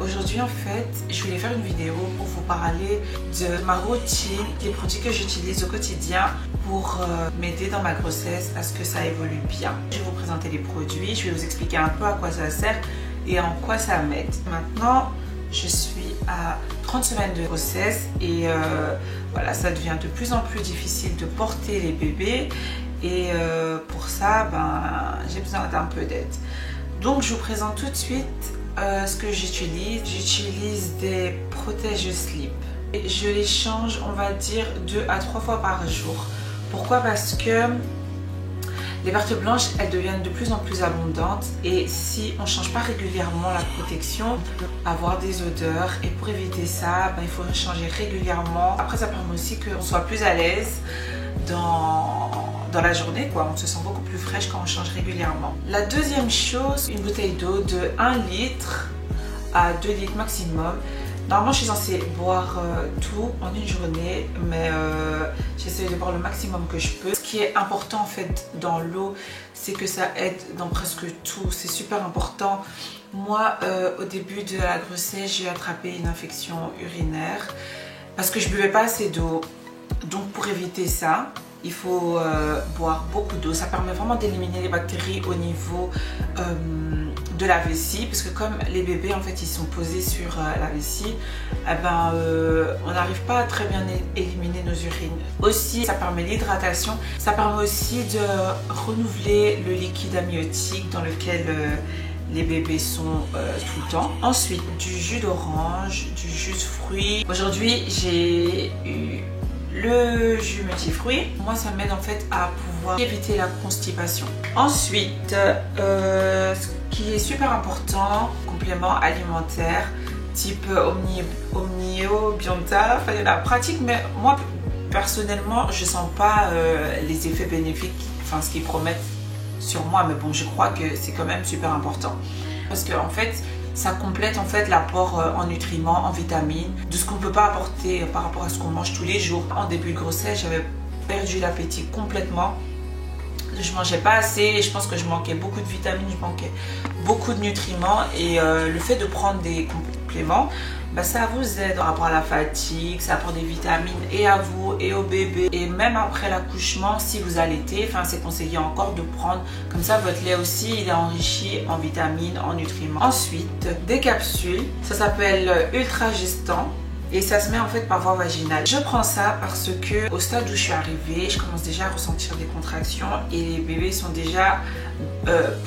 Aujourd'hui en fait je voulais faire une vidéo pour vous parler de ma routine, des produits que j'utilise au quotidien pour m'aider dans ma grossesse à ce que ça évolue bien. Je vais vous présenter les produits, je vais vous expliquer un peu à quoi ça sert et en quoi ça m'aide. Maintenant je suis à 30 semaines de grossesse et voilà, ça devient de plus en plus difficile de porter les bébés et pour ça j'ai besoin d'un peu d'aide. Donc je vous présente tout de suite ce que j'utilise. J'utilise des protèges slip et je les change, on va dire 2 à 3 fois par jour. Pourquoi? Parce que les pertes blanches, elles deviennent de plus en plus abondantes et si on ne change pas régulièrement la protection, on peut avoir des odeurs et pour éviter ça, il faut changer régulièrement. Après ça permet aussi qu'on soit plus à l'aise dans la journée, quoi. On se sent beaucoup plus fraîche quand on change régulièrement. La deuxième chose, une bouteille d'eau de 1 litre à 2 litres maximum. Normalement je suis censée boire tout en une journée, mais j'essaie de boire le maximum que je peux. Ce qui est important en fait dans l'eau, c'est que ça aide dans presque tout, c'est super important. Moi au début de la grossesse, j'ai attrapé une infection urinaire parce que je buvais pas assez d'eau. Donc pour éviter ça, il faut boire beaucoup d'eau. Ça permet vraiment d'éliminer les bactéries au niveau de la vessie, parce que comme les bébés en fait ils sont posés sur la vessie, on n'arrive pas à très bien éliminer nos urines. Aussi ça permet l'hydratation, ça permet aussi de renouveler le liquide amniotique dans lequel les bébés sont tout le temps. Ensuite du jus d'orange, du jus de fruits. Aujourd'hui j'ai eu le jus multifruits. Moi ça m'aide en fait à pouvoir éviter la constipation. Ensuite ce qui est super important, complément alimentaire type Omnio, Bionta, enfin il y en a pratique, mais moi personnellement je sens pas les effets bénéfiques, enfin ce qu'ils promettent sur moi, mais bon je crois que c'est quand même super important parce que en fait ça complète en fait l'apport en nutriments, en vitamines, de ce qu'on ne peut pas apporter par rapport à ce qu'on mange tous les jours. En début de grossesse, j'avais perdu l'appétit complètement. Je mangeais pas assez et je pense que je manquais beaucoup de vitamines, je manquais beaucoup de nutriments et le fait de prendre des compléments, ça vous aide par rapport à la fatigue, ça apporte des vitamines et à vous et au bébé. Et même après l'accouchement, si vous allaitez, c'est conseillé encore de prendre, comme ça votre lait aussi il est enrichi en vitamines, en nutriments. Ensuite, des capsules, ça s'appelle Ultra Gestant. Et ça se met en fait par voie vaginale. Je prends ça parce que au stade où je suis arrivée, je commence déjà à ressentir des contractions et les bébés sont déjà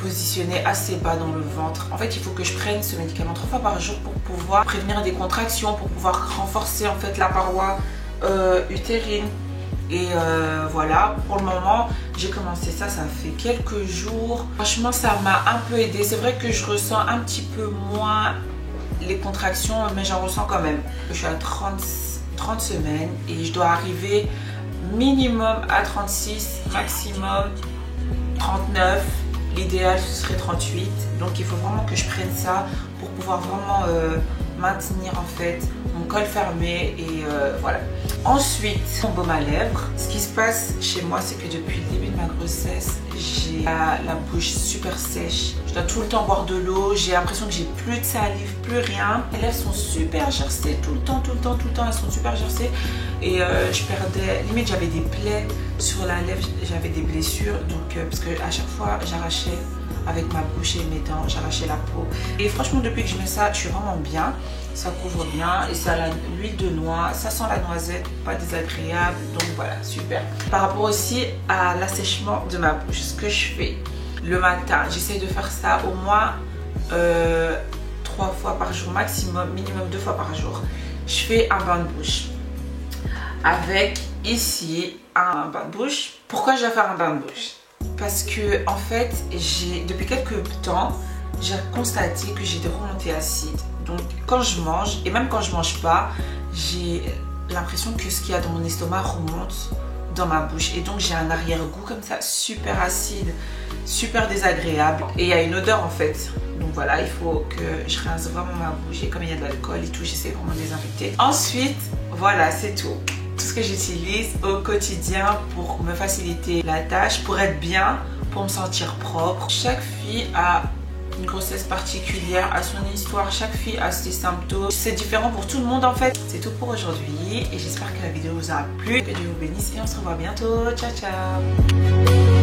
positionnés assez bas dans le ventre. En fait, il faut que je prenne ce médicament 3 fois par jour pour pouvoir prévenir des contractions, pour pouvoir renforcer en fait la paroi utérine. Et voilà, pour le moment, j'ai commencé ça, ça fait quelques jours. Franchement, ça m'a un peu aidé. C'est vrai que je ressens un petit peu moins les contractions, mais j'en ressens quand même. Je suis à 30 semaines et je dois arriver minimum à 36, maximum 39. L'idéal ce serait 38. Donc il faut vraiment que je prenne ça pour pouvoir vraiment maintenir en fait mon col fermé et voilà. Ensuite, mon baume à lèvres. Ce qui se passe chez moi, c'est que depuis le début de ma grossesse, j'ai la bouche super sèche. Je dois tout le temps boire de l'eau. J'ai l'impression que j'ai plus de salive, plus rien. Les lèvres sont super gercées tout le temps. Elles sont super gercées. Et je perdais, limite j'avais des plaies sur la lèvre, j'avais des blessures. Donc parce que à chaque fois j'arrachais avec ma bouche et mes dents, j'arrachais la peau. Et franchement depuis que je mets ça, je suis vraiment bien. Ça couvre bien et ça a l'huile de noix, ça sent la noisette, pas désagréable, donc voilà, super. Par rapport aussi à l'assèchement de ma bouche, ce que je fais le matin, j'essaie de faire ça au moins 3 fois par jour maximum, minimum 2 fois par jour. Je fais un bain de bouche avec ici un bain de bouche. Pourquoi je vais faire un bain de bouche? Parce que en fait, depuis quelques temps, j'ai constaté que j'ai des remontées acides. Donc quand je mange, et même quand je mange pas, j'ai l'impression que ce qu'il y a dans mon estomac remonte dans ma bouche. Et donc j'ai un arrière-goût comme ça, super acide, super désagréable. Et il y a une odeur en fait. Donc voilà, il faut que je rince vraiment ma bouche. Et comme il y a de l'alcool et tout, j'essaie vraiment de désinfecter. Ensuite, voilà, c'est tout. Tout ce que j'utilise au quotidien pour me faciliter la tâche, pour être bien, pour me sentir propre. Chaque fille a une grossesse particulière, a son histoire, chaque fille a ses symptômes. C'est différent pour tout le monde en fait. C'est tout pour aujourd'hui et j'espère que la vidéo vous aura plu. Que Dieu vous bénisse et on se revoit bientôt. Ciao ciao.